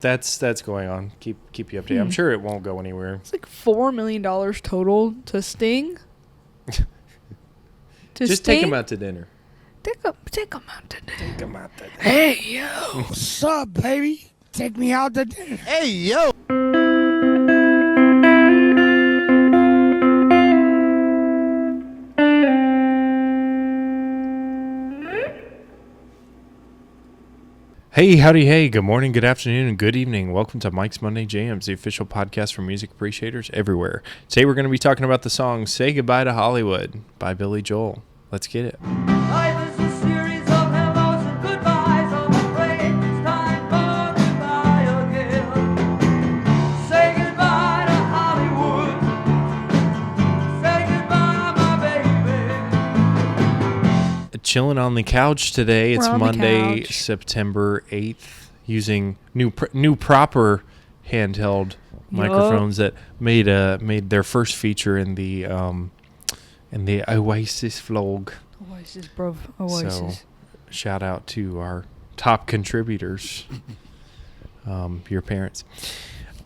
That's going on. Keep you updated. I'm sure it won't go anywhere. It's like $4 million total to Sting. Just take him out to dinner. Take him out to dinner. Take him out to dinner. Hey, yo. What's up, baby? Take me out to dinner. Hey, yo. Hey, howdy, hey, good morning, good afternoon, and good evening. Welcome to Mike's Monday Jams, the official podcast for music appreciators everywhere. Today we're going to be talking about the song Say Goodbye to Hollywood by Billy Joel. Let's get it. Life is a series of hellos and goodbyes. I'm afraid it's time for goodbye again. Say goodbye to Hollywood. Say goodbye, my baby. Chilling on the couch today. It's We're on the Monday, couch. September 8th, using new proper handheld microphones that made their first feature in the Oasis vlog. Oasis, bro. Oasis. So, shout out to our top contributors, your parents.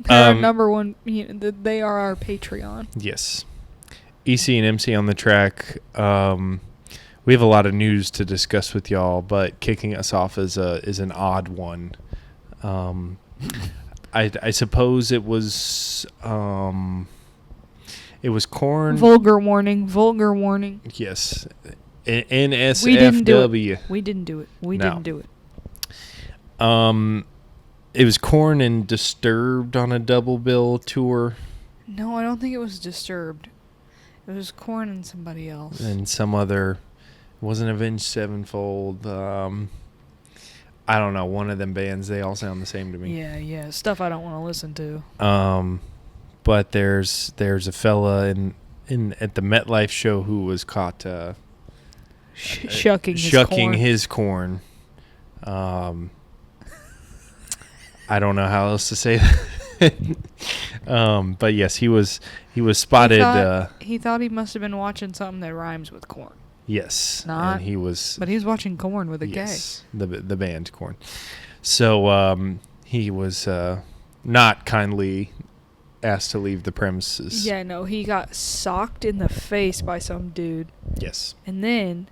They're our number one. They are our Patreon. Yes. EC and MC on the track. We have a lot of news to discuss with y'all, but kicking us off is an odd one. I suppose it was Korn. Vulgar warning. Vulgar warning. Yes. NSFW. We didn't do it. We No. didn't do it. It was Korn and Disturbed on a double bill tour, No, I don't think it was Disturbed. It was Korn and somebody else. and some other. It wasn't Avenged Sevenfold. I don't know. One of them bands. They all sound the same to me. Yeah. Stuff I don't want to listen to. But there's a fella in at the MetLife show who was caught Shucking his corn. I don't know how else to say that. But yes, he was spotted. He thought he must have been watching something that rhymes with corn. Yes, Not. and he was. But he was watching Korn with a Yes, the band Korn. So he was not kindly asked to leave the K. premises. Yeah, no, he got socked in the face by some dude. Yes. And then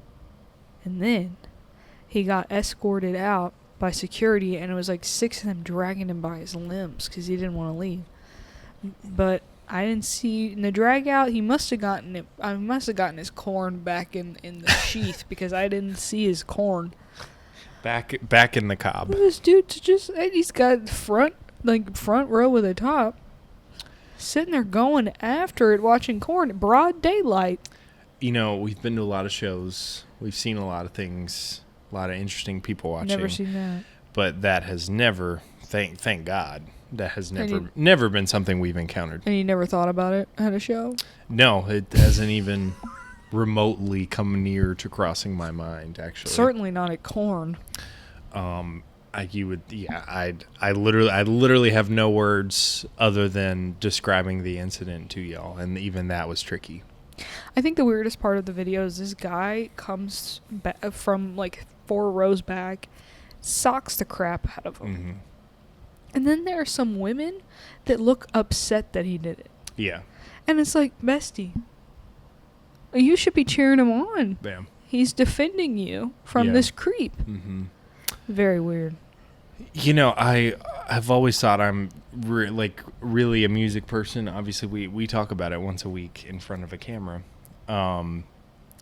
he got escorted out by security, and it was like 6 of them dragging him by his limbs because he didn't want to leave. But I didn't see in the drag out. He must have gotten it. I must have gotten his corn back in the sheath because I didn't see his corn. Back in the cob. This dude's he's got front row with a top, sitting there going after it, watching Korn, broad daylight. You know, we've been to a lot of shows. We've seen a lot of things. A lot of interesting people watching. Never seen that. But that has never, thank God, that has And never been something we've encountered. And you never thought about it at a show? No, it hasn't even remotely come near to crossing my mind, actually. Certainly not at Korn. I literally have no words other than describing the incident to y'all, and even that was tricky. I think the weirdest part of the video is this guy comes from like 4 rows back, socks the crap out of him. Mm-hmm. And then there are some women that look upset that he did it. Yeah. And it's like, bestie, you should be cheering him on. Bam. He's defending you from this creep. Mm-hmm. Very weird. You know, I've always thought I'm really a music person. Obviously, we talk about it once a week in front of a camera, and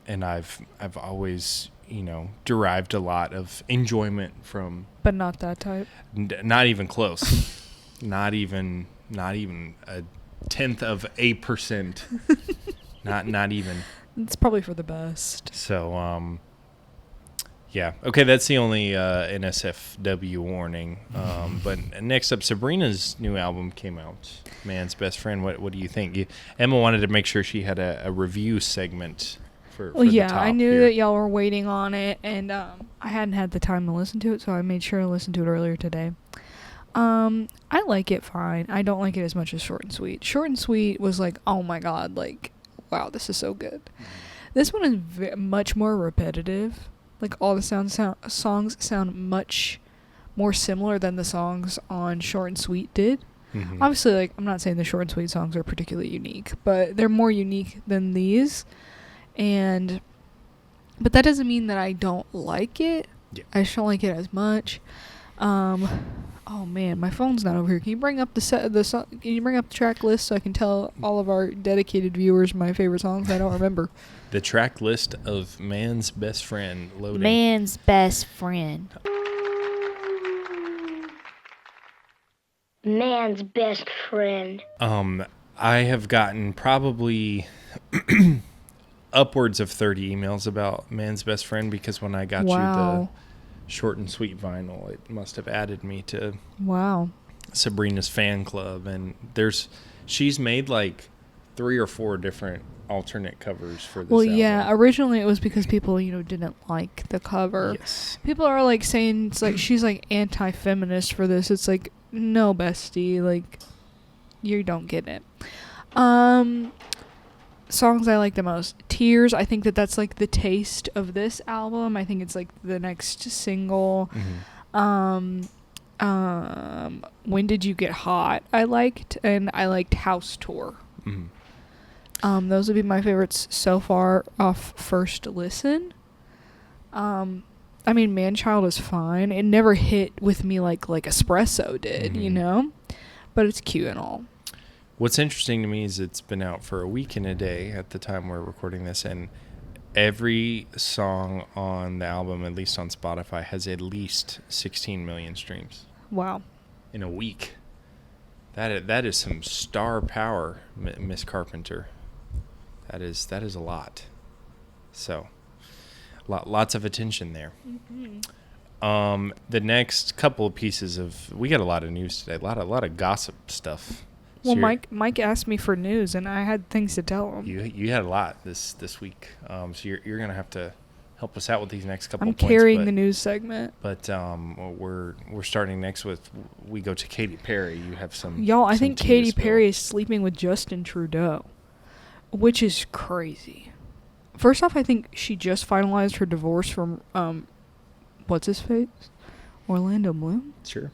I've always derived a lot of enjoyment from. But not that type. Not even close. not even a 0.1%. not even. It's probably for the best. So yeah. Okay, that's the only NSFW warning. But next up, Sabrina's new album came out. Man's Best Friend. What do you think? Emma wanted to make sure she had a review segment for Well, the yeah, top I knew here. that y'all were waiting on it, and I hadn't had the time to listen to it, so I made sure to listen to it earlier today. I like it fine. I don't like it as much as Short and Sweet. Short and Sweet was like, oh my god, like, wow, this is so good. This one is much more repetitive. Like, all the songs sound much more similar than the songs on Short and Sweet did. Mhm. Obviously, like, I'm not saying the Short and Sweet songs are particularly unique, but they're more unique than these. But that doesn't mean that I don't like it. Yeah. I just don't like it as much. Oh man, my phone's not over here. Can you bring up can you bring up the track list so I can tell all of our dedicated viewers my favorite songs? I don't remember. The track list of Man's Best Friend loading. Man's best friend. Man's best friend. I have gotten probably upwards of 30 emails about Man's Best Friend because when I got you Wow. the Short and Sweet vinyl, it must have added me to Wow. Sabrina's fan club, and she's made like 3 or 4 different alternate covers for this Well, album. yeah, originally it was because people, didn't like the cover. Yes. People are like saying it's like she's like anti-feminist for this. It's like, no, bestie, like you don't get it. Songs I like the most. Tears, I think that's like the taste of this album. I think it's like the next single. Mm-hmm. When Did You Get Hot? I liked, and I liked House Tour. Mm-hmm. Those would be my favorites so far off first listen. I mean, Man-Child is fine. It never hit with me like Espresso did, Mhm. But it's cute and all. What's interesting to me is it's been out for a week and a day at the time we're recording this, and every song on the album, at least on Spotify, has at least 16 million streams Wow. in a week. That is some star power, Miss Carpenter. That is a lot. So, lots of attention there. The next couple of pieces we got a lot of news today, a lot of gossip stuff. Well, So Mike asked me for news, and I had things to tell him. you had a lot this week, so you're gonna have to help us out with these next couple. I'm of points, carrying but, the news segment. But we're starting next with we go to Katy Perry. You have some Y'all, I some think tea to Katy spill. Perry is sleeping with Justin Trudeau, which is crazy. First off, I think she just finalized her divorce from what's his face, Orlando Bloom. Sure.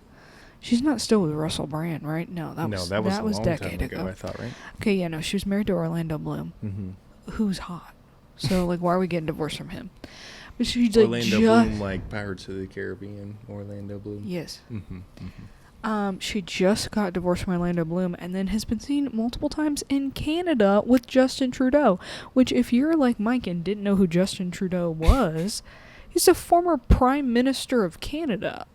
She's not still with Russell Brand, right? No, that was a long decade time ago. I thought, right? Okay, yeah, no, she was married to Orlando Bloom, Mm-hmm. who's hot. So like, why are we getting divorced from him? But she's like Orlando Bloom, like Pirates of the Caribbean. Orlando Bloom. Yes. Mm-hmm. Mm-hmm. She just got divorced from Orlando Bloom and then has been seen multiple times in Canada with Justin Trudeau, which if you're like Mike and didn't know who Justin Trudeau was, he's a former Prime Minister of Canada.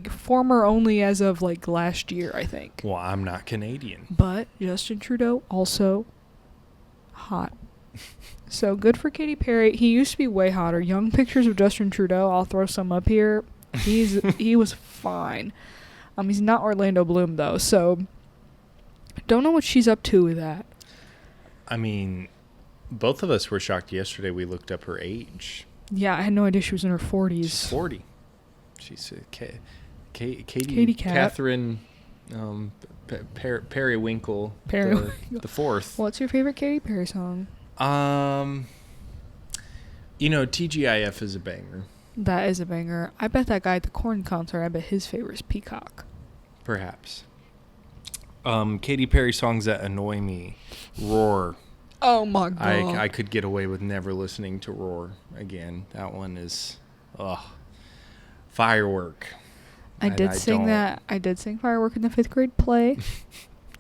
Former only as of like last year, I think. Well, I'm not Canadian. But Justin Trudeau also hot. So good for Katy Perry. He used to be way hotter. Young pictures of Justin Trudeau. I'll throw some up here. He was fine. He's not Orlando Bloom though. So don't know what she's up to with that. I mean, both of us were shocked yesterday. We looked up her age. Yeah, I had no idea she was in her 40s. She's 40. She's Katy Katy Cat. Catherine Periwinkle the fourth. What's your favorite Katy Perry song? TGIF is a banger. That is a banger. I bet that guy at the Korn concert, I bet his favorite is Peacock. Perhaps. Katy Perry songs that annoy me. Roar. Oh my god. I could get away with never listening to Roar again. That one is, Firework. I did sing Firework in the 5th grade play.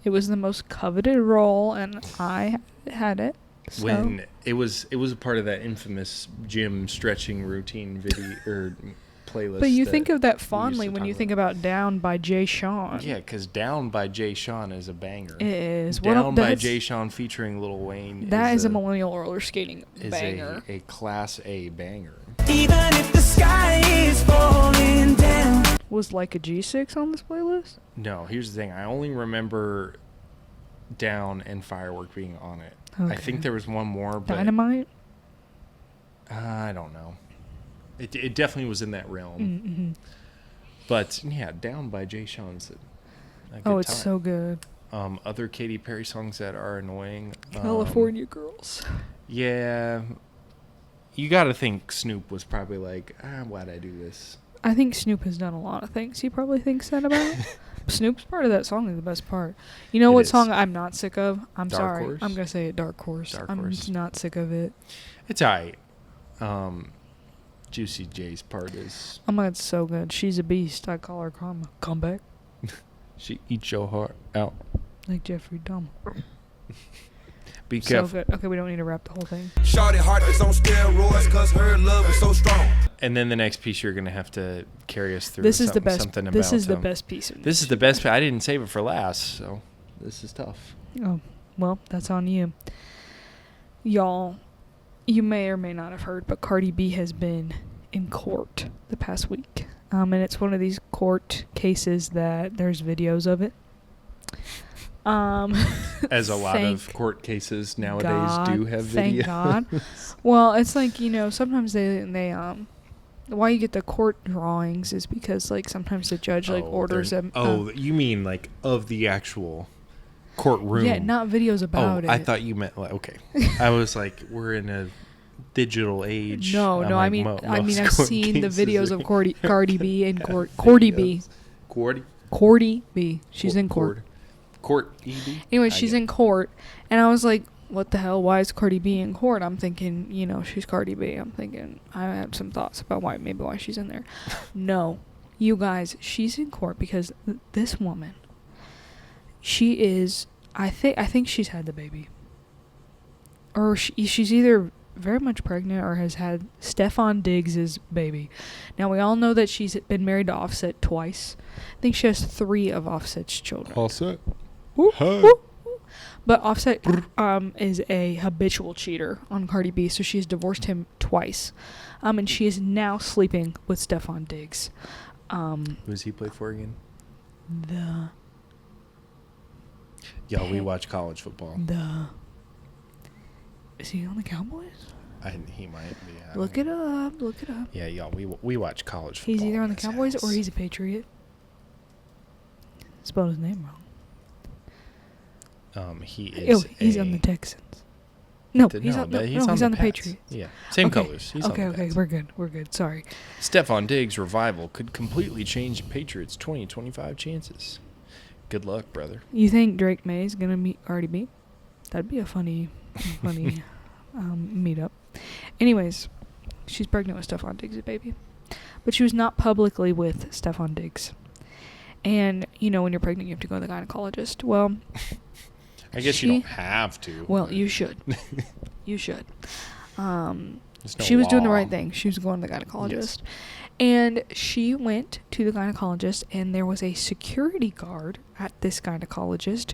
It was the most coveted role, and I had it. So. When it was a part of that infamous gym stretching routine video or playlist. But you think of that we fondly used to when you talk think about Down by Jay Sean. Yeah, because Down by Jay Sean is a banger. It is. Down by Jay Sean featuring Lil Wayne. That is a millennial roller skating banger. A class A banger. Even if the sky is falling down. Was Like a G6 on this playlist? No, here's the thing. I only remember Down and Firework being on it. I think there was one more, but Dynamite? I don't know. It definitely was in that realm. Mm-hmm. But yeah, Down by Jay Sean's a good It's time. so good. Other Katy Perry songs that are annoying. California Girls. Yeah. You got to think Snoop was probably like, why'd I do this? I think Snoop has done a lot of things he probably thinks that about. Snoop's part of that song is the best part. You know It what is. song I'm not sick of? I'm Dark sorry. Horse? I'm going to say it, Dark Horse. Dark I'm Horse. not sick of it. It's alright. Juicy J's part is Oh my god, it's so good. She's a beast. I call her Karma. Come back. she eats your heart out. Like Jeffrey Dahmer. Be So careful. good. Okay, we don't need to wrap the whole thing. Shorty heart is on steroids cause her love is so strong. And then the next piece you're gonna have to carry us through. This is the something- best. Something This about, is the best piece of This is the best. I didn't save it for last, so this is tough. Oh, well, that's on you. Y'all, you may or may not have heard, but Cardi B has been in court the past week. And it's one of these court cases that there's videos of it. As a lot of Thank court cases nowadays God, do have thank video. God. Well, it's like, sometimes they why you get the court drawings is because like sometimes the judge orders them. You mean like of the actual courtroom? Yeah, not videos about it. I thought you meant like okay. I was like, we're in a digital age. No, I'm no. like, I mean, most I've court seen the cases videos are- of Cardi B in court. Courty B. Courty. Courty B. She's in court. Court EB. Anyway, she's in court, and I was like, "What the hell? Why is Cardi B in court?" I'm thinking, she's Cardi B. I'm thinking I have some thoughts about why she's in there. No, you guys, she's in court because this woman. She is. I think she's had the baby. Or she's either very much pregnant or has had Stefan Diggs' baby. Now, we all know that she's been married to Offset twice. I think she has 3 of Offset's children. All set. Whoop, whoop. But Offset is a habitual cheater on Cardi B, so she's divorced him twice. And she is now sleeping with Stefan Diggs. Who does he play for again? The Yeah, we watch college football. Is he on the Cowboys? He might be. Look it up. Yeah, y'all. We watch college football. He's either on the this Cowboys house. or he's a Patriot. Spelled his name wrong. He is. He's on the Texans. No, he's on Pats. the Patriots. Yeah, same Okay. colors. He's Okay, on the Pats. we're good. Sorry. Stefan Diggs' revival could completely change the Patriots' 20-25 chances. Good luck, brother. You think Drake May is gonna meet Cardi B? That'd be a funny meetup. Anyways, she's pregnant with Stefan Diggs' baby, but she was not publicly with Stefan Diggs. And when you're pregnant, you have to go to the gynecologist. Well, I guess you don't have to. Well, you should. You should. There's no She was doing the law. right thing. She was going to the gynecologist. And she went to the gynecologist, and there was a security guard at this gynecologist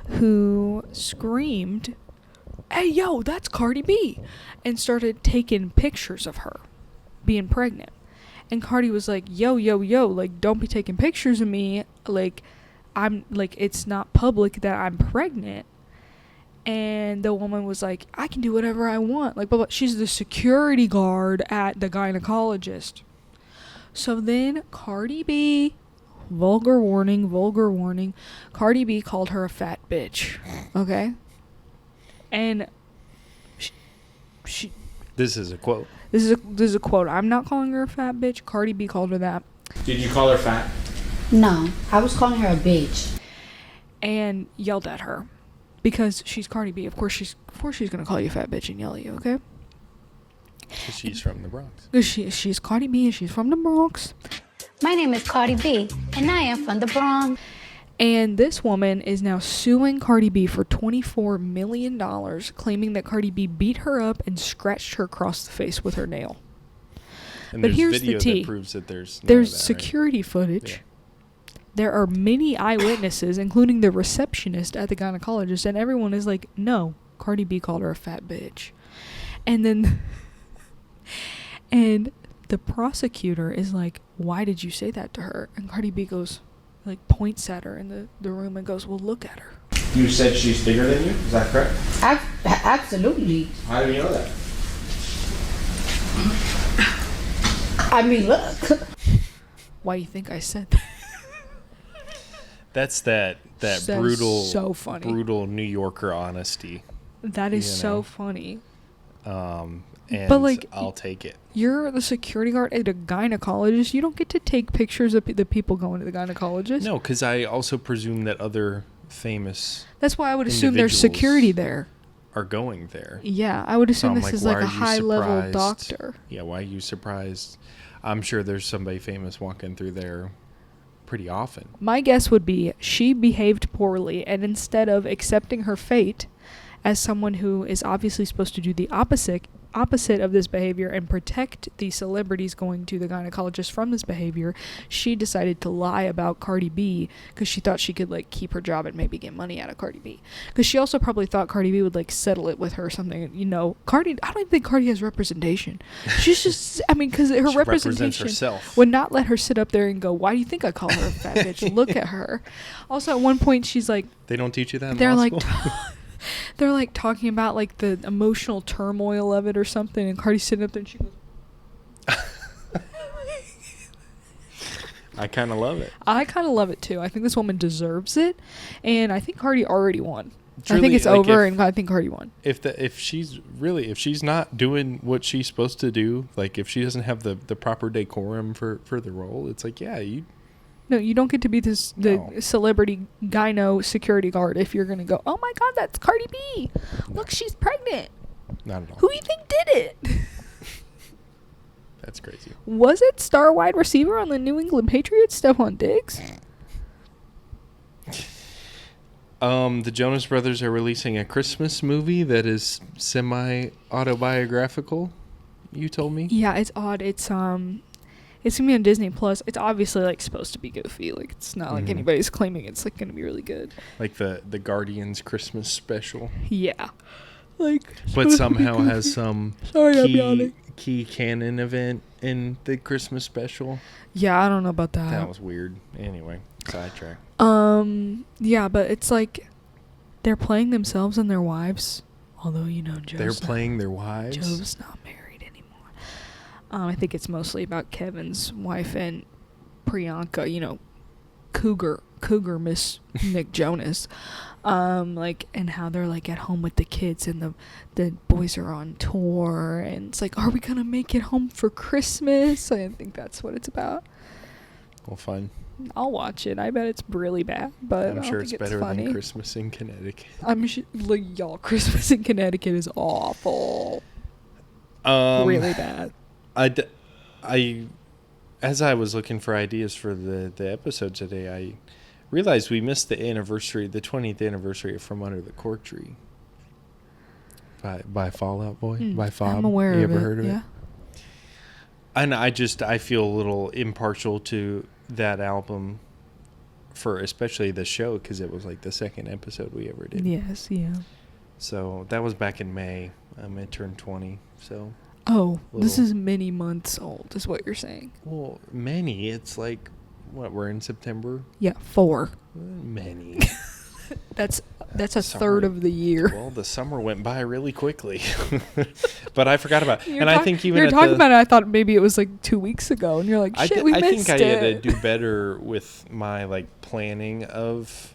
who screamed, "Hey, yo, that's Cardi B," and started taking pictures of her being pregnant. And Cardi was like, yo, like, don't be taking pictures of me. Like, it's not public that I'm pregnant. And the woman was like, I can do whatever I want. Like, but she's the security guard at the gynecologist. So then Cardi B, vulgar warning, Cardi B called her a fat bitch. Okay? And she This is a quote. this is a quote. I'm not calling her a fat bitch. Cardi B called her that. Did you call her fat? No, I was calling her a bitch. And yelled at her. Because she's Cardi B. Of course she's gonna call you a fat bitch and yell at you, okay? 'Cause she's from the Bronx. 'Cause she's Cardi B and she's from the Bronx. My name is Cardi B, and I am from the Bronx. And this woman is now suing Cardi B for $24 million, claiming that Cardi B beat her up and scratched her across the face with her nail. And But there's here's the video tea. that proves that there's none There's of that, security footage. Yeah. There are many eyewitnesses, including the receptionist at the gynecologist, and everyone is like, no, Cardi B called her a fat bitch. And then, and the prosecutor is like, why did you say that to her? And Cardi B goes, like, points at her in the room and goes, well, look at her. You said she's bigger than you? Is that correct? Absolutely. How do you know that? I mean, look. Why you think I said that? That's that That's brutal, so funny. brutal New Yorker honesty. That is You so know. funny. and But, like, I'll take it. You're the security guard at a gynecologist. You don't get to take pictures of the people going to the gynecologist. No, because I also presume that other famous That's why I would assume there's security there. are going there. Yeah, I would assume I'm this like, is why like are a you high-level surprised? doctor. Yeah, why are you surprised? I'm sure there's somebody famous walking through there pretty often. My guess would be she behaved poorly, and instead of accepting her fate as someone who is obviously supposed to do the opposite of this behavior and protect the celebrities going to the gynecologist from this behavior, she decided to lie about Cardi B because she thought she could like keep her job and maybe get money out of Cardi B. Because she also probably thought Cardi B would like settle it with her or something. You know, Cardi, I don't even think Cardi has representation. She's just, I mean, because her She represents representation herself. would not let her sit up there and go, "Why do you think I call her a fat bitch? Look at her." Also, at one point, she's like, They don't teach you that in they're law like school? they're like talking about like the emotional turmoil of it or something, and Cardi's sitting up there and she goes, I kind of love it. I kind of love it too. I think this woman deserves it, and I think Cardi already won. I Truly, think it's like, over, if- and I think Cardi won. If she's not doing what she's supposed to do, like if she doesn't have the proper decorum for the role, it's like, yeah, No, you don't get to be the No. celebrity gyno security guard if you're gonna go, "Oh my God, that's Cardi B! Look, she's pregnant. not at all. Who do you think did it?" That's crazy. Was it star wide receiver on the New England Patriots, Stephon Diggs? The Jonas Brothers are releasing a Christmas movie that is semi-autobiographical, you told me? Yeah, it's odd. It's gonna be on Disney Plus. It's obviously like supposed to be goofy. Like it's not like Mhm. anybody's claiming it's like gonna be really good. Like the Guardians Christmas special. Yeah, like. But supposed to be somehow has goofy. some Sorry, I'm yawning. key canon event in the Christmas special. Yeah, I don't know about that. That was weird. Anyway, sidetrack. Yeah, but it's like they're playing themselves and their wives. Although Joe's They're not- playing their wives. Joe's not married anymore. I think it's mostly about Kevin's wife and Priyanka. Cougar Miss Nick Jonas. And how they're like at home with the kids and the boys are on tour, and it's like, are we gonna make it home for Christmas? I think that's what it's about. Well, fun. I'll watch it. I bet it's really bad, but I'm I sure don't it's think better funny. than Christmas in Connecticut. I'm sure, like, y'all, Christmas in Connecticut is awful. Really bad. As I was looking for ideas for the episode today, I realized we missed the 20th anniversary of From Under the Cork Tree by Fall Out Boy, by Fob. I'm aware you of ever it. heard of Yeah. it? And I feel a little impartial to that album for especially the show because it was like the second episode we ever did. Yes. Yeah. So that was back in May. It turned 20. So, Oh, this Little- is many months old, is what you're saying. well, many. It's like, what, we're in September? Yeah, 4. Many. That's a Sorry. third of the year. Well, the summer went by really quickly. But I forgot about it. And I talk- think even you're at talking the, about it. I thought maybe it was like 2 weeks ago, and you're like, shit, we I missed think I had to it. do better with my like planning of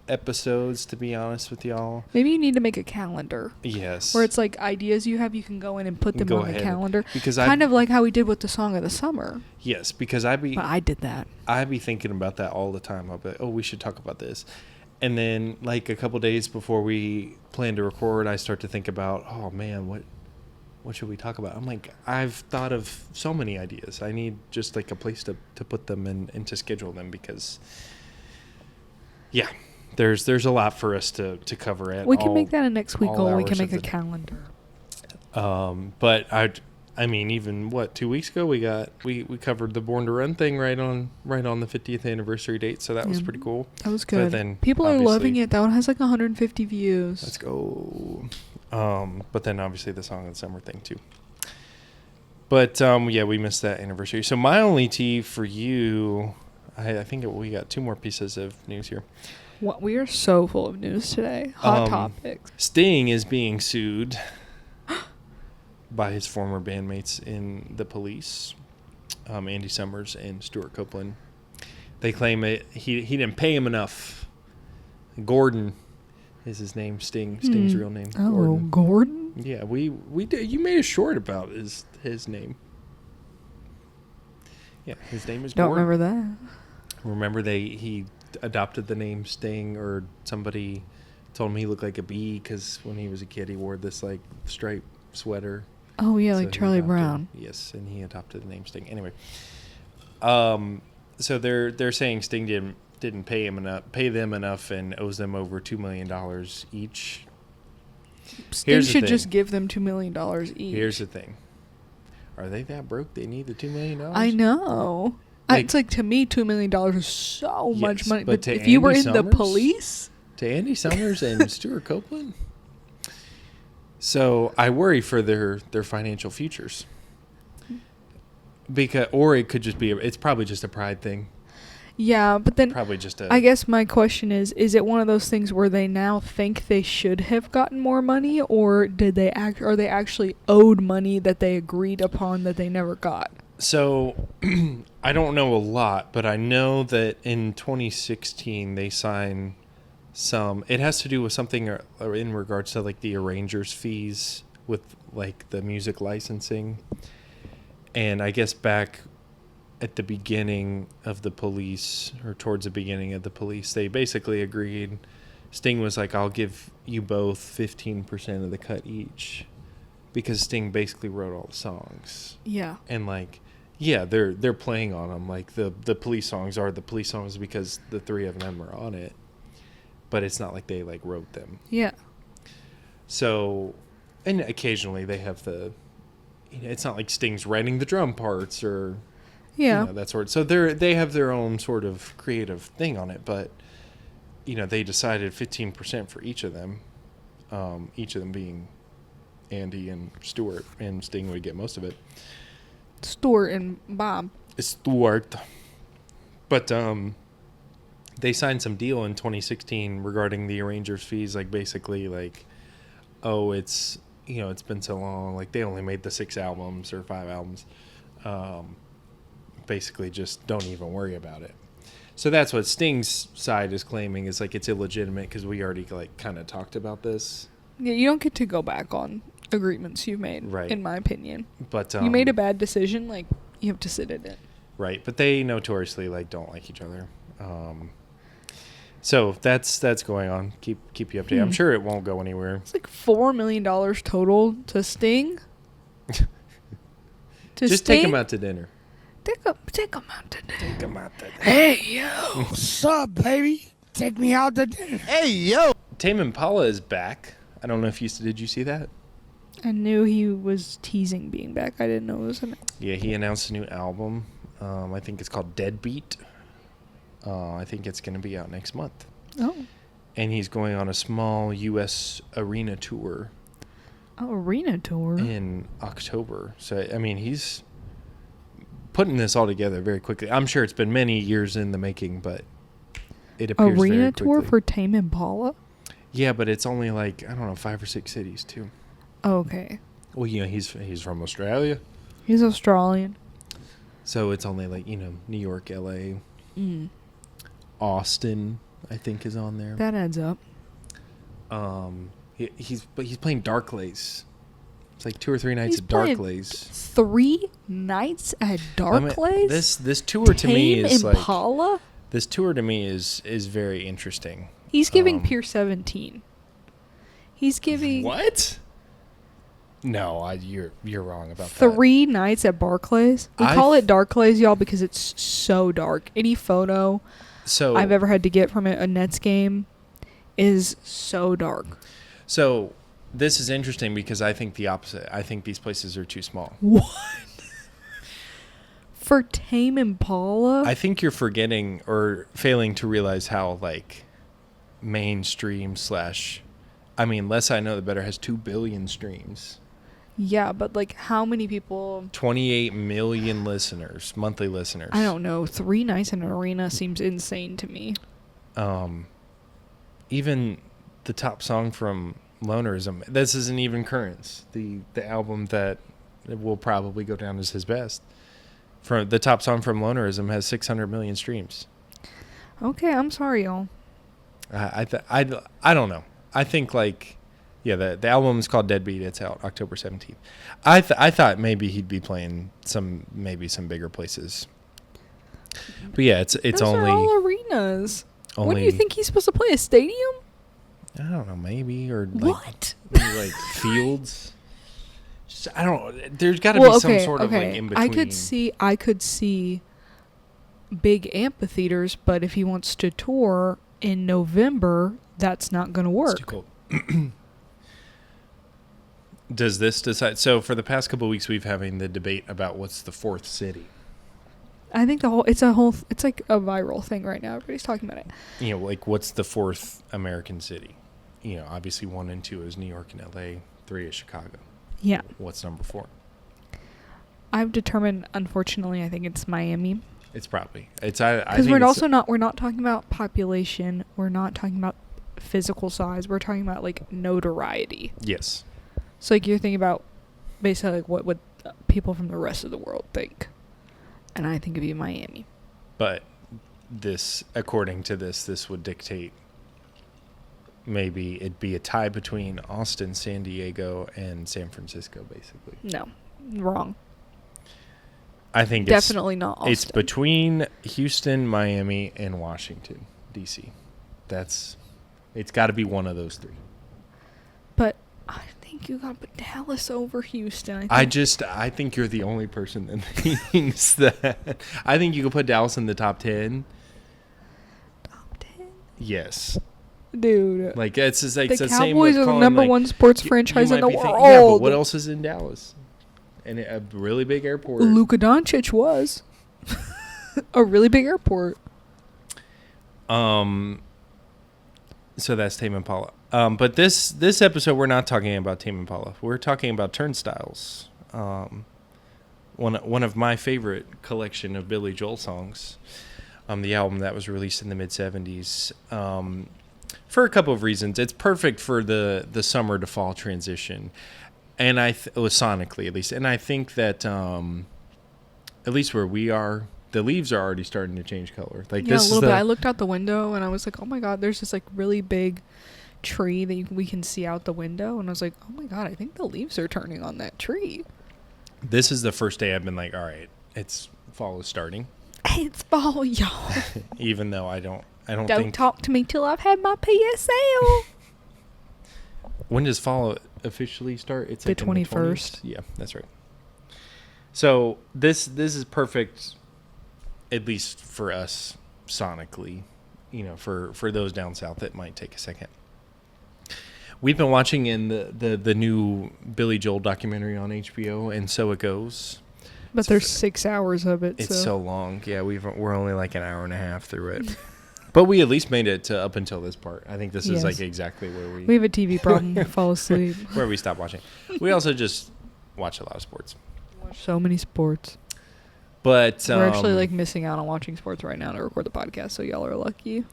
episodes, to be honest with y'all. Maybe you need to make a calendar Yes. where it's like ideas you have, you can go in and put them Go on the ahead. calendar. Because Kind of like how we did with the Song of the Summer. Yes, because I'd be But I did that. thinking about that all the time. I'll be like, oh, we should talk about this. And then like a couple days before we plan to record, I start to think about, oh man, what should we talk about? I'm like, I've thought of so many ideas. I need just like a place to put them and to schedule them because, yeah, there's a lot for us to cover at. We can make that a next week all goal. We can hours make of a the- calendar. But I mean, even 2 weeks ago we covered the Born to Run thing right on the 50th anniversary date, so that was Yeah. pretty cool. That was good. then, People are obviously- loving it. That one has like 150 views. Let's go. But then obviously the Song of the Summer thing too. But yeah, we missed that anniversary. So my only tea for you, I think we got 2 more pieces of news here. What, we are so full of news today. Hot topics. Sting is being sued by his former bandmates in The Police, Andy Summers and Stuart Copeland. They claim he didn't pay him enough. Gordon is his name. Sting's real name. Oh, Gordon? Yeah, we did. You made a short about his name. Yeah, his name is Don't Korn. remember that. Remember he adopted the name Sting, or somebody told him he looked like a bee because when he was a kid he wore this like striped sweater. Oh yeah, So like he Charlie adopted- Brown. Yes, and he adopted the name Sting. Anyway, so they're saying Sting didn't pay them enough, and owes them over $2 million each. Sting Here's the should thing. just give them $2 million each. Here's the thing: are they that broke? They need the $2 million. I know. Like- It's like, to me, $2 million is so much Yes, money. but But to if you were Andy in the Summers? police, To Andy Summers and Stuart Copeland. So I worry for their financial futures. Or it could just be it's probably just a pride thing. yeah. But then Probably just a I guess my question is it one of those things where they now think they should have gotten more money, or are they actually owed money that they agreed upon that they never got? So I don't know a lot, but I know that in 2016 they signed some. It has to do with something or in regards to like the arrangers' fees with like the music licensing. And I guess back at the beginning of the police, or towards the beginning of the police, they basically agreed. Sting was like, I'll give you both 15% of the cut each, because Sting basically wrote all the songs. Yeah. And like, yeah, they're playing on them. Like the police songs are the police songs because the three of them are on it, but it's not like they like wrote them. Yeah. So, and occasionally they have it's not like Sting's writing the drum parts or Yeah. that sort. So they have their own sort of creative thing on it, but they decided 15% for each of them being Andy and Stuart, and Sting would get most of it. Stuart and Bob. Stuart. But they signed some deal in 2016 regarding the arrangers' fees, like basically like, oh, it's been so long, like they only made the 6 albums or 5 albums. Basically just don't even worry about it. So that's what Sting's side is claiming, is like it's illegitimate because we already like kind of talked about this. Yeah, you don't get to go back on agreements you've made, Right. in my opinion. But You made a bad decision, like, you have to sit in it. right, but they notoriously like don't like each other. So that's going on. Keep you updated. I'm sure it won't go anywhere. It's like $4 million total to Sting. Just take him out to dinner. Take him out to dinner. Take him out to dinner. Hey, yo. What's up, baby? Take me out to dinner. Tame Impala is back. I don't know if did you see that? I knew he was teasing being back. I didn't know it was Yeah, he announced a new album. I think it's called Deadbeat. I think it's going to be out next month. Oh, And he's going on a small U.S. arena tour arena tour. in October. So, I mean, he's putting this all together very quickly. I'm sure it's been many years in the making, but it appears Arena very tour quickly. for Tame Impala? Yeah, but it's only like, I don't know, 5 or 6 cities, too. Okay. Well, he's from Australia. He's Australian. So it's only like, New York, L.A., Austin, I think, is on there. That adds up. He's playing Darkleys. It's like 2 or 3 nights He's at playing Darkleys. 3 nights at Darkleys? This tour to me Tame is Impala? like this tour to me is very interesting. He's giving Pier 17. He's giving What? No, you're wrong about that. 3 nights at Barclays. We call it Darkleys, y'all, because it's so dark. Any photo So I've ever had to get from a Nets game is so dark. So this is interesting because I think the opposite. I think these places are too small. What? For Tame Impala? I think you're forgetting or failing to realize how like mainstream / I mean, less I know the better has 2 billion streams. Yeah, but like how many people? 28 million listeners, monthly listeners. I don't know. 3 nights in an arena seems insane to me. Even the top song from Lonerism, this isn't even Currents, the album that will probably go down as his best. For the top song from Lonerism has 600 million streams. Okay, I'm sorry, y'all. I don't know. I think like Yeah, the album is called Deadbeat. It's out October 17th. I thought maybe he'd be playing some bigger places. But yeah, it's Those only are all arenas. What do only you think he's supposed to play? A stadium? I don't know, maybe or What? like fields. Just, I don't. There's got to be some sort of like in between. I could see big amphitheaters, but if he wants to tour in November, that's not going to work. It's too cold. Does this decide? So for the past couple of weeks, we've having the debate about what's the fourth city. I think it's like a viral thing right now. Everybody's talking about it. You know, like what's the fourth American city? You know, obviously 1 and 2 is New York and L.A. 3 is Chicago. Yeah. What's number 4? I've determined, unfortunately, I think it's Miami. It's probably I Because think we're not talking about population. We're not talking about physical size. We're talking about like notoriety. Yes. So like you're thinking about basically like what would people from the rest of the world think, and I think it'd be Miami. But this, according to this would dictate maybe it'd be a tie between Austin, San Diego, and San Francisco, basically. No, wrong. I think Definitely not Austin. It's between Houston, Miami, and Washington, D.C. It's got to be one of those 3. But I think you got to put Dallas over Houston. I think you're the only person that thinks that. I think you could put Dallas in the top 10. Top 10? Yes. Dude. Like, it's just like The it's the same Cowboys with are the calling, number like, one sports you franchise in might the be world. thinking, yeah, but what else is in Dallas? And a really big airport. Luka Doncic was. A really big airport. So that's Tame Impala. But this episode, we're not talking about Tame Impala. We're talking about Turnstiles. One of my favorite collection of Billy Joel songs. The album that was released in the mid-'70s. For a couple of reasons. It's perfect for the summer to fall transition. And sonically at least. And I think that at least where we are, the leaves are already starting to change color. Like Yeah, this a little is bit. I looked out the window and I was like, oh my God, there's this like really big tree that we can see out the window. And I was like, oh my God, I think the leaves are turning on that tree. This is the first day I've been like, all right, fall is starting. It's fall, y'all. Even though I don't Don't think. talk to me till I've had my PSL. When does fall officially start? It's The like in 21st. Yeah, that's right. So this is perfect, at least for us sonically. You know, for those down south, it might take a second. We've been watching in the new Billy Joel documentary on HBO, and So It Goes. But there's 6 hours of it. It's so long. Yeah, we're only like an hour and a half through it. But we at least made it to up until this part. I think this is like exactly where we have a TV problem. We fall asleep. Where we stop watching. We also just watch a lot of sports. So many sports. But we're actually like missing out on watching sports right now to record the podcast, so y'all are lucky.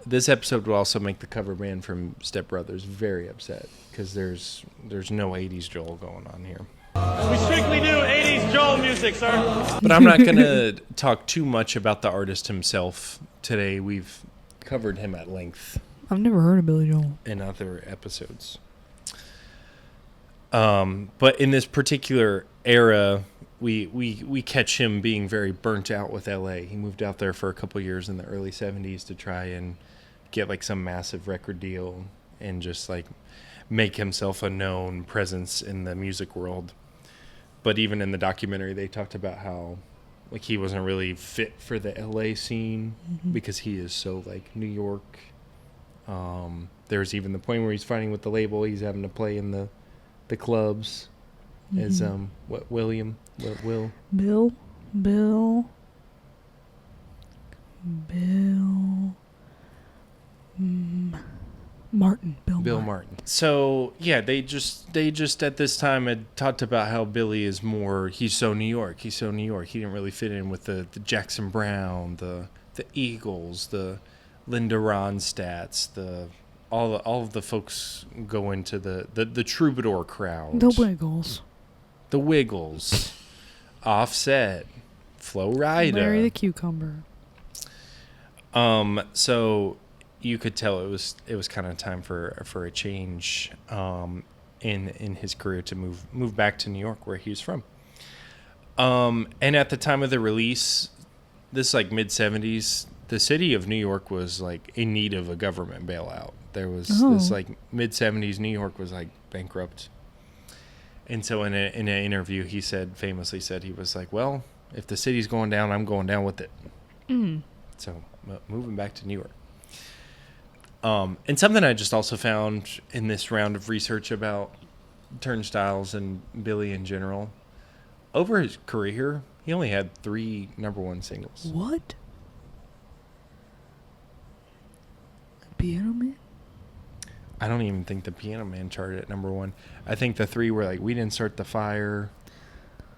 This episode will also make the cover band from Step Brothers very upset because there's no 80s Joel going on here. We strictly do 80s Joel music, sir. But I'm not going to talk too much about the artist himself today. We've covered him at length. I've never heard of Billy Joel. In other episodes. But in this particular era, we catch him being very burnt out with LA. He moved out there for a couple years in the early 70s to try and get like some massive record deal and just like make himself a known presence in the music world. But even in the documentary, they talked about how like he wasn't really fit for the LA scene because he is so like New York. There's even the point where he's fighting with the label. He's having to play in the clubs as Bill Martin. So yeah, they just at this time had talked about how Billy is more. He's so New York. He didn't really fit in with the Jackson Browne, the Eagles, the Linda Ronstadts, all of the folks go into the troubadour crowd. The Wiggles, Offset, Flo Rida, Larry the Cucumber. So you could tell it was kind of time for a change in his career to move back to New York where he was from. And at the time of the release, this like mid 70s, the city of New York was like in need of a government bailout. There was this like mid 70s New York was like bankrupt. And so in an interview, he famously said, he was like, well, if the city's going down, I'm going down with it. So moving back to New York. And something I just also found in this round of research about Turnstiles and Billy in general, over his career, he only had 3 number 1 singles. What? Piano Man? I don't even think the Piano Man charted at number 1. I think the 3 were like We Didn't Start the Fire,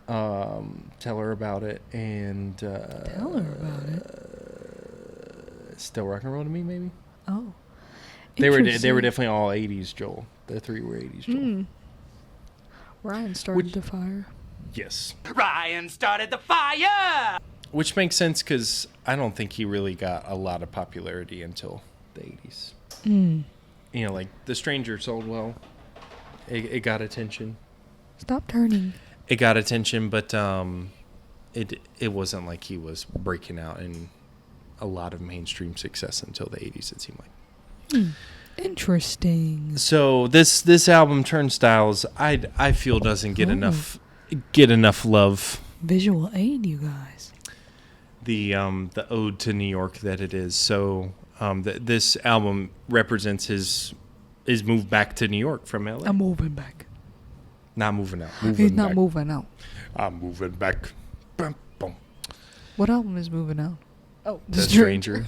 Tell Her About It, and Tell Her About It. Still Rock and Roll to Me, maybe. Oh, they were definitely all 80s, Joel. The 3 were 80s, Joel. Ryan started the fire. Yes. Ryan started the fire! Which makes sense because I don't think he really got a lot of popularity until the 80s. You know, like The Stranger sold well. It got attention. Stop turning. It got attention, but it wasn't like he was breaking out in a lot of mainstream success until the 80s, it seemed like. Interesting. So this album, Turnstiles, I feel doesn't get enough love. Visual aid, you guys. The ode to New York that it is. So this album represents his move back to New York from LA. I'm moving back. Not moving out. He's not moving out. I'm moving back. Bum, bum. What album is moving out? Oh, The Stranger.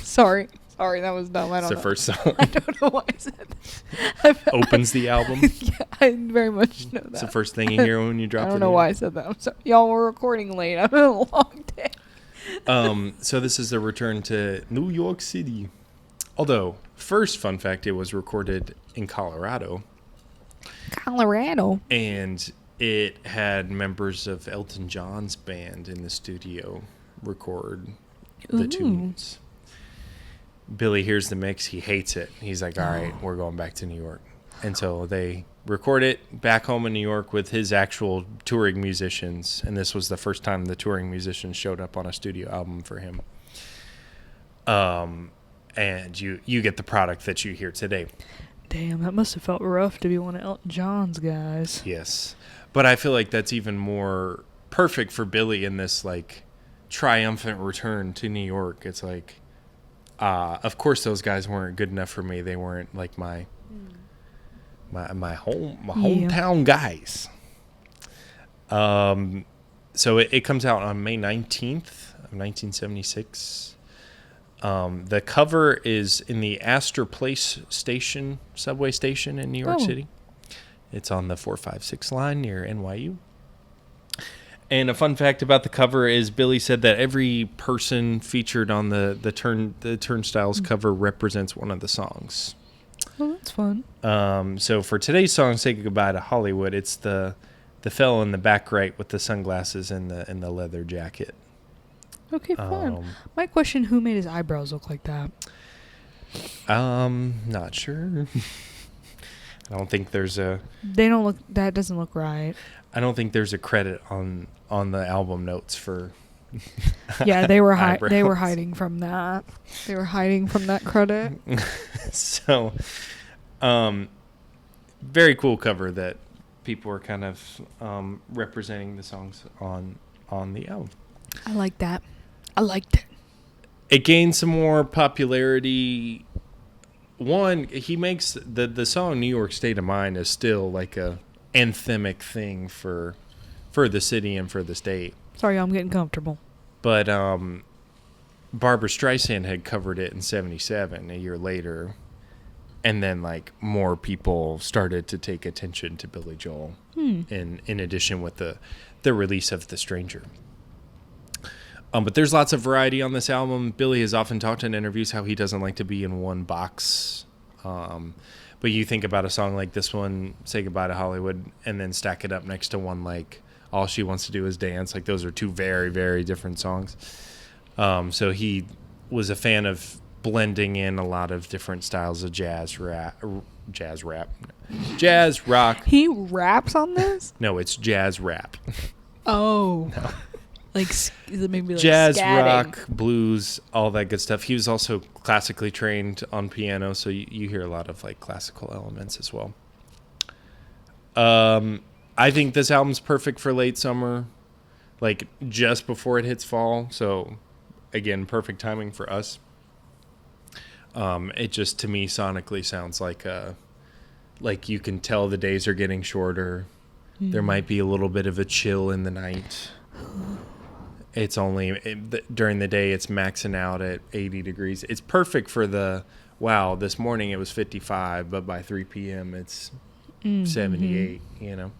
Sorry, that was dumb. I It's don't the know. first song. I don't know why I said that. Opens the album. Yeah, I very much know that. It's the first thing you hear when you drop it. I don't know why I said that. I'm sorry. Y'all were recording late. I've been a long day. So this is the return to New York City. Although, first fun fact, it was recorded in Colorado. Colorado. And it had members of Elton John's band in the studio record the tunes. Billy hears the mix. He hates it. He's like, all right, we're going back to New York. And so they record it back home in New York with his actual touring musicians. And this was the first time the touring musicians showed up on a studio album for him. And you get the product that you hear today. Damn, that must have felt rough to be one of Elton John's guys. Yes. But I feel like that's even more perfect for Billy in this, like, triumphant return to New York. It's like, of course those guys weren't good enough for me. They weren't, like, my hometown guys. So it comes out on May 19th of 1976. The cover is in the Astor Place station, subway station in New York City. It's on the 456 line near NYU. And a fun fact about the cover is Billy said that every person featured on the Turnstiles cover represents one of the songs. Oh, that's fun. So for today's song, "Say Goodbye to Hollywood," it's the fellow in the back right with the sunglasses and the leather jacket. Okay, fun. My question: who made his eyebrows look like that? Not sure. I don't think there's a. They don't look. That doesn't look right. I don't think there's a credit on the album notes for. Yeah, they were they were eyebrows. hiding from that. They were hiding from that credit. So, very cool cover that people are kind of representing the songs on the album. I like that. I liked it. It gained some more popularity. One, he makes the song "New York State of Mind" is still like a anthemic thing for the city and for the state. Sorry, I'm getting comfortable. But Barbra Streisand had covered it in '77, a year later, and then like more people started to take attention to Billy Joel. In addition with the release of "The Stranger." But there's lots of variety on this album. Billy has often talked in interviews how he doesn't like to be in one box. But you think about a song like this one, "Say Goodbye to Hollywood," and then stack it up next to one like "All She Wants to Do Is Dance." Like those are two very, very different songs. So he was a fan of blending in a lot of different styles of jazz rock. He raps on this? No, it's jazz rap. Oh. No. Like maybe like jazz, scatting. rock, blues, all that good stuff. He was also classically trained on piano, so you hear a lot of like classical elements as well. I think this album's perfect for late summer, like just before it hits fall. So again, perfect timing for us. It just, to me, sonically sounds like you can tell the days are getting shorter. There might be a little bit of a chill in the night. It's during the day, it's maxing out at 80 degrees. It's perfect for this morning it was 55, but by 3 p.m. it's 78, you know.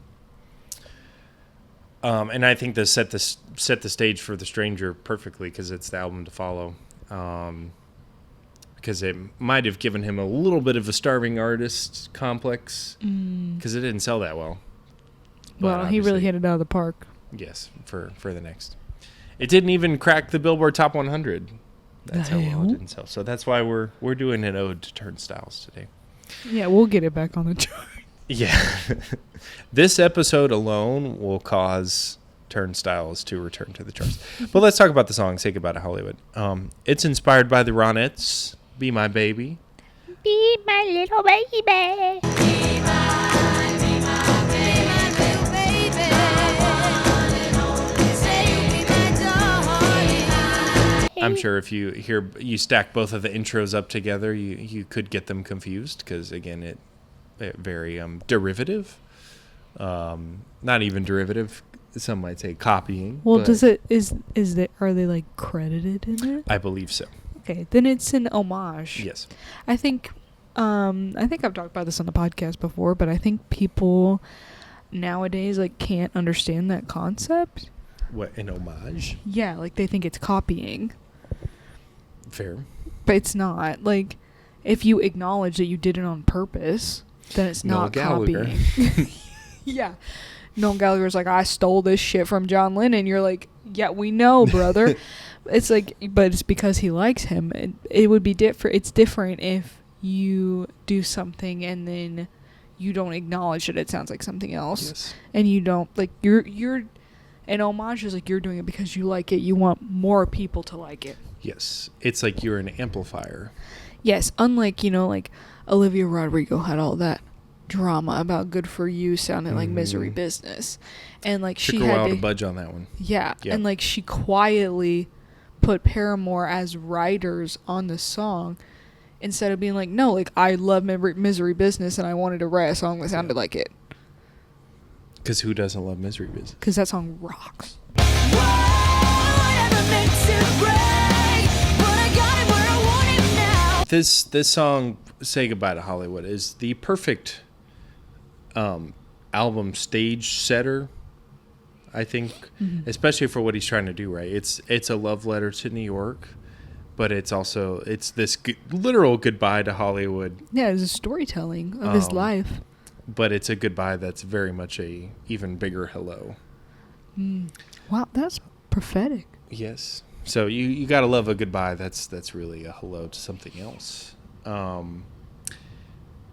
And I think this set the stage for The Stranger perfectly because it's the album to follow. Because it might have given him a little bit of a starving artist complex because it didn't sell that well. Well, he really hit it out of the park. Yes, for the next. It didn't even crack the Billboard Top 100. That's how well it didn't sell. So that's why we're doing an ode to turnstiles today. Yeah, we'll get it back on the chart. Yeah. This episode alone will cause turnstiles to return to the charts. But let's talk about the song, Say Goodbye to Hollywood. It's inspired by the Ronettes, Be My Baby. Be my little baby. Be my baby. I'm sure if you stack both of the intros up together, you could get them confused because again, it very derivative. Not even derivative. Some might say copying. Well, are they like credited in it? I believe so. Okay, then it's an homage. Yes. I think I've talked about this on the podcast before, but I think people nowadays like can't understand that concept. What, an homage? Yeah, like they think it's copying. Fair. But it's not. Like, if you acknowledge that you did it on purpose, then it's not copying. Yeah. Noel Gallagher's like, I stole this shit from John Lennon. You're like, yeah, we know, brother. It's like, but it's because he likes him. It would be different. It's different if you do something and then you don't acknowledge that it sounds like something else. Yes. And you don't, like, you're an homage is like you're doing it because you like it. You want more people to like it. Yes. It's like you're an amplifier. Yes. Unlike, like Olivia Rodrigo had all that drama about Good For You sounding like Misery Business. And like Took her a while to budge on that one. Yeah. Yep. And like she quietly put Paramore as writers on the song instead of being like, no, like I love Misery Business and I wanted to write a song that sounded like it. Because who doesn't love Misery Business? Because that song rocks. This song, Say Goodbye to Hollywood, is the perfect album stage setter, I think, especially for what he's trying to do, right? It's a love letter to New York, but it's this literal goodbye to Hollywood. Yeah, it's a storytelling of his life. But it's a goodbye that's very much a even bigger hello. Wow, that's prophetic. Yes. So you gotta love a goodbye that's really a hello to something else.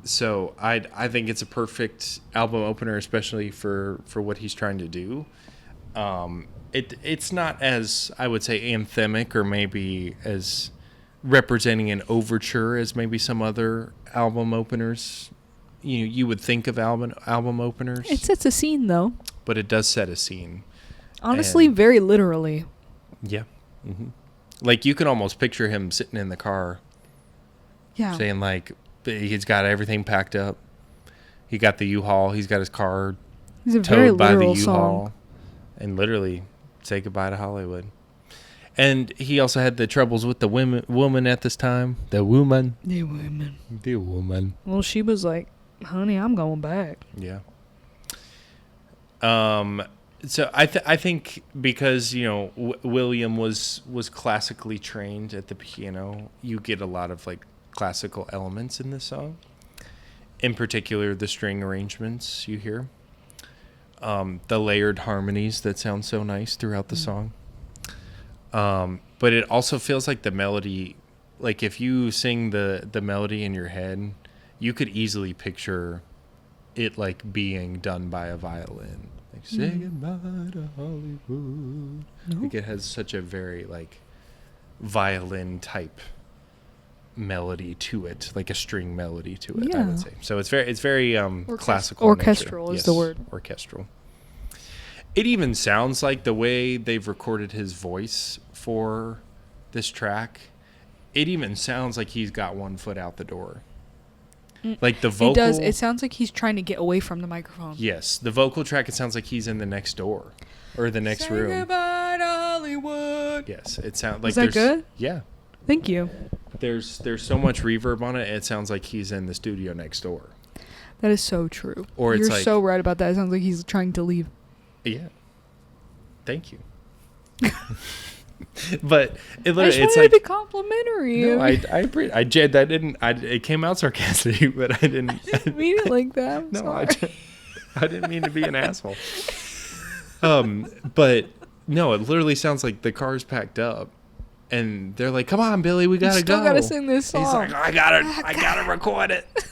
So I think it's a perfect album opener, especially for what he's trying to do. It's not as, I would say, anthemic or maybe as representing an overture as maybe some other album openers you would think of album openers. It sets a scene, though. But it does set a scene. Honestly, very literally. Yeah. Mm-hmm. Like, you can almost picture him sitting in the car. Yeah. Saying, like, he's got everything packed up. He got the U-Haul. He's got his car towed by the U-Haul. Song. And literally, say goodbye to Hollywood. And he also had the troubles with the woman at this time. The woman. Well, she was like, honey, I'm going back. Yeah. So I think because, William was classically trained at the piano, you get a lot of, like, classical elements in this song. In particular, the string arrangements you hear. The layered harmonies that sound so nice throughout the song. But it also feels like the melody like if you sing the melody in your head, you could easily picture it like being done by a violin. Like say goodbye to Hollywood. Like it has such a very like violin type melody to it, like a string melody to it, I would say. So it's very classical. Orchestral is the word. Orchestral. It even sounds like the way they've recorded his voice for this track. It even sounds like he's got one foot out the door. Like the vocal. It does. It sounds like he's trying to get away from the microphone. Yes, the vocal track. It sounds like he's in the next door or the next room. Say goodbye to Hollywood. Yes, it sounds like. Is that good? Yeah. Thank you. There's so much reverb on it. It sounds like he's in the studio next door. That is so true. Or it's You're so right about that. It sounds like he's trying to leave. Yeah. Thank you. But it I just it's wanted like to be complimentary. no, it came out sarcastic, but I didn't mean it like that. I'm no, sorry. I didn't mean to be an asshole. But no, it literally sounds like the car's packed up, and they're like, "Come on, Billy, we gotta go." Still gotta sing this song. He's like, "I gotta record it.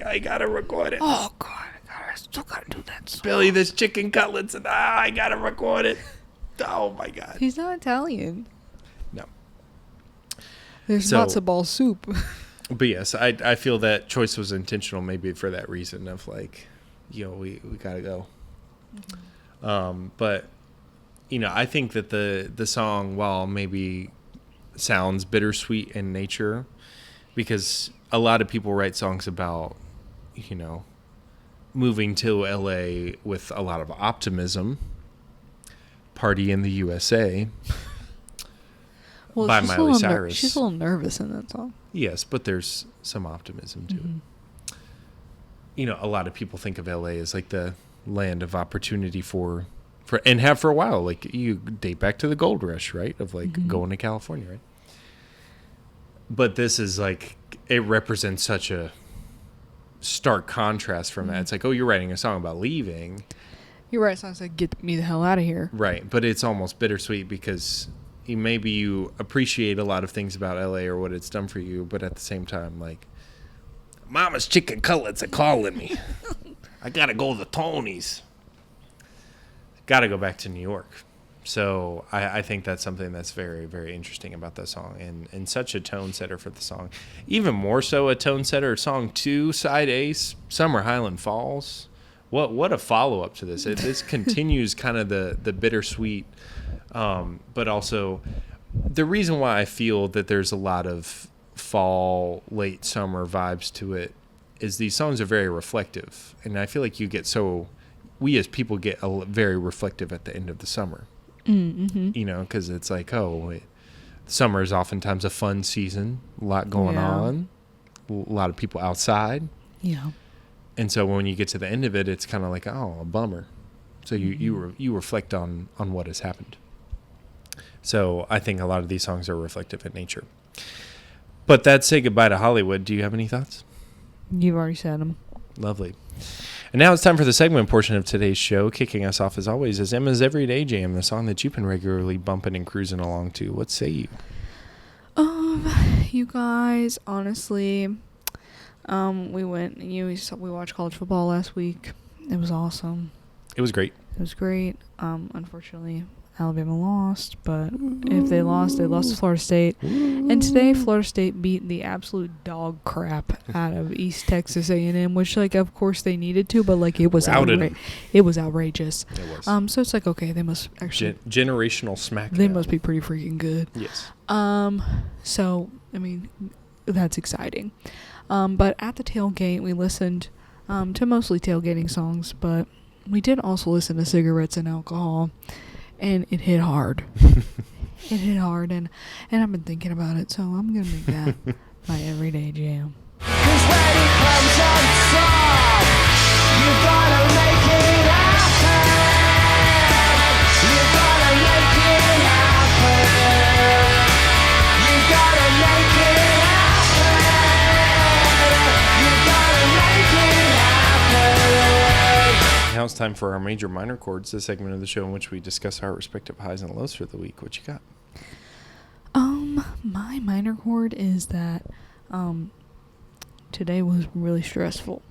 I gotta record it." Oh God, I still gotta do that song. Billy, there's chicken cutlets, and I gotta record it. Oh my God. He's not Italian. No. There's matzo ball soup. But yes, I feel that choice was intentional, maybe for that reason of like, you know, we gotta go. Mm-hmm. But you know, I think that the song, while maybe sounds bittersweet in nature, because a lot of people write songs about, you know, moving to LA with a lot of optimism. Party in the USA by Miley Cyrus. She's a little nervous in that song. Yes, but there's some optimism to it. You know, a lot of people think of LA as like the land of opportunity for and have for a while. Like you date back to the gold rush, right? Of like going to California, right? But this is like, it represents such a stark contrast from that. It's like, oh, you're writing a song about leaving. You're right. Sounds like get me the hell out of here. Right, but it's almost bittersweet because maybe you appreciate a lot of things about LA or what it's done for you, but at the same time, like, Mama's chicken cutlets are calling me. I gotta go to the Tony's. Gotta go back to New York. So I think that's something that's very, very interesting about that song, and such a tone setter for the song. Even more so a tone setter, song 2, side A, Summer Highland Falls. What a follow-up to this. This continues kind of the bittersweet, but also the reason why I feel that there's a lot of fall, late summer vibes to it is these songs are very reflective. And I feel like we as people get very reflective at the end of the summer. Mm-hmm. You know, because it's like, summer is oftentimes a fun season, a lot going on, a lot of people outside. Yeah. And so when you get to the end of it, it's kind of like, oh, a bummer. So you reflect on what has happened. So I think a lot of these songs are reflective in nature. But that's Say Goodbye to Hollywood. Do you have any thoughts? You've already said them. Lovely. And now it's time for the segment portion of today's show. Kicking us off, as always, is Emma's Everyday Jam, the song that you've been regularly bumping and cruising along to. What say you? You guys, honestly, we watched college football last week. It was awesome. It was great. It was great. Unfortunately, Alabama lost, but if they lost to Florida State. And today, Florida State beat the absolute dog crap out of East Texas A&M, which, like, of course they needed to, but like it was outrageous. It was. So it's like, okay, they must actually generational smackdown. They must be pretty freaking good. Yes. So I mean, that's exciting. But at the tailgate, we listened to mostly tailgating songs, but we did also listen to Cigarettes and Alcohol, and it hit hard. It hit hard, and I've been thinking about it, so I'm going to make that my everyday jam. 'Cause when it comes on top, you gotta make it happen. You gotta make it happen. You gotta make it happen. You gotta make it happen. Now it's time for our Major Minor Chords, the segment of the show in which we discuss our respective highs and lows for the week. What you got? My minor chord is that today was really stressful.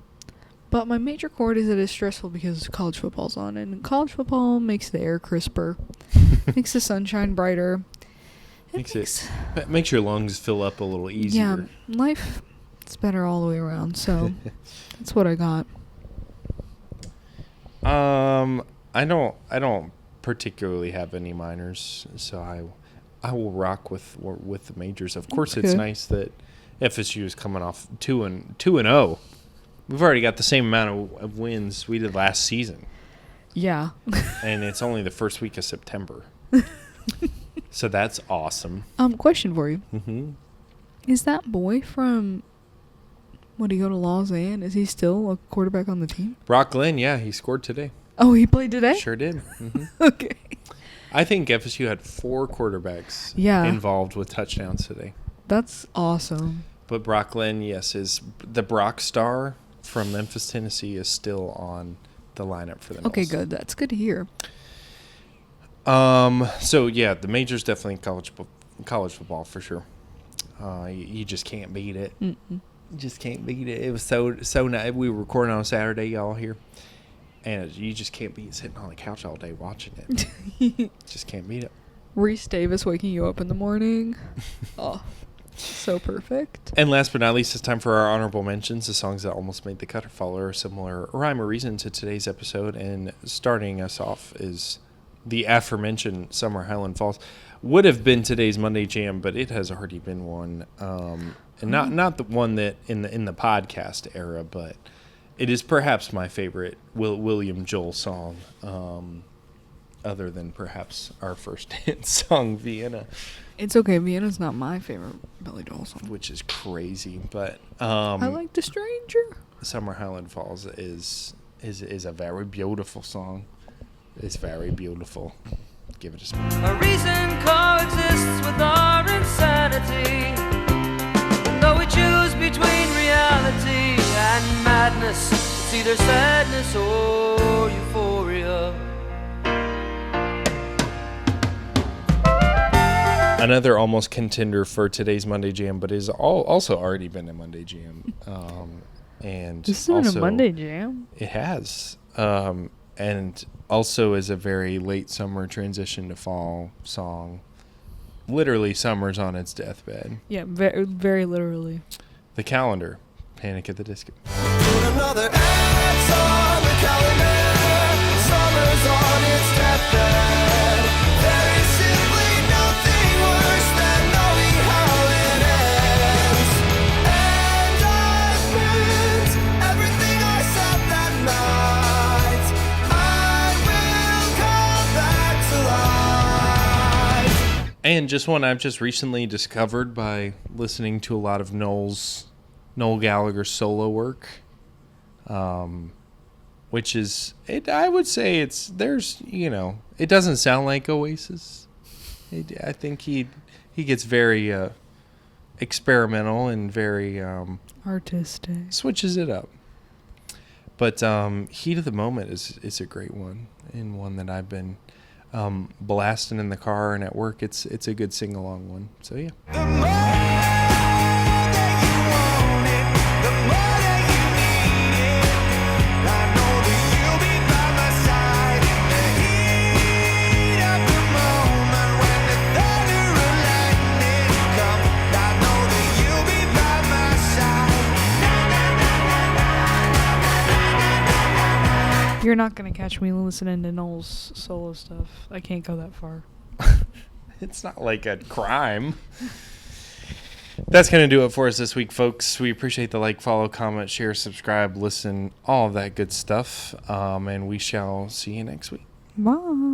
But my major chord is that it's stressful because college football's on, and college football makes the air crisper, makes the sunshine brighter. Makes your lungs fill up a little easier. Yeah, life is better all the way around. So that's what I got. I don't particularly have any minors, so I will rock with the majors. Of course, it's nice that FSU is coming off 2-0. We've already got the same amount of wins we did last season. Yeah. And it's only the first week of September. So that's awesome. Question for you. Mm-hmm. Is that boy from, did he go to Lausanne? Is he still a quarterback on the team? Brock Glenn, yeah, he scored today. Oh, he played today? Sure did. Mm-hmm. Okay. I think FSU had 4 quarterbacks involved with touchdowns today. That's awesome. But Brock Glenn, yes, is the Brock Star from Memphis, Tennessee, is still on the lineup for the Noles. Okay, good. That's good to hear. So yeah, the major's definitely college football for sure. You just can't beat it. Mm-mm. You just can't beat it. It was so nice. We were recording on Saturday, y'all here, and you just can't beat sitting on the couch all day watching it. Just can't beat it. Reese Davis waking you up in the morning. Oh, so perfect. And last but not least, it's time for our honorable mentions. The songs that almost made the cut or follow a similar rhyme or reason to today's episode. And starting us off is the aforementioned Summer Highland Falls. Would have been today's Monday Jam, but it has already been one. And not the one that in the podcast era, but it is perhaps my favorite William Joel song, other than perhaps our first hit song, Vienna. It's okay. Vienna's not my favorite Billy Joel song, which is crazy, but I like The Stranger. Summer Highland Falls is a very beautiful song. It's very beautiful. Give it a spin. A reason coexists with our insanity. And though we choose between reality and madness, it's either sadness or euphoria. Another almost contender for today's Monday Jam, but is also already been a Monday Jam. And this has been a Monday Jam? It has. And also is a very late summer transition to fall song. Literally, summer's on its deathbed. Yeah, very, very literally. The Calendar, Panic at the Disco. Another X on the calendar. Summer's on its deathbed. There is simply nothing worse than knowing how it ends. And I spent everything I said that night. I will come back to life. And just one I've just recently discovered by listening to a lot of Noel Gallagher's solo work, which is I would say it doesn't sound like Oasis. I think he gets very experimental and very artistic. Switches it up. But Heat of the Moment is a great one, and one that I've been blasting in the car and at work. It's a good sing along one. So yeah. The more that you want it, the more that you need it. I know that you'll be by my side. The heat of the moment when the thunder and lightning come. I know that you'll be by my side. You're not gonna catch me listening to Noel's solo stuff. I can't go that far. It's not like a crime. That's going to do it for us this week, folks. We appreciate the like, follow, comment, share, subscribe, listen, all of that good stuff. And we shall see you next week. Bye.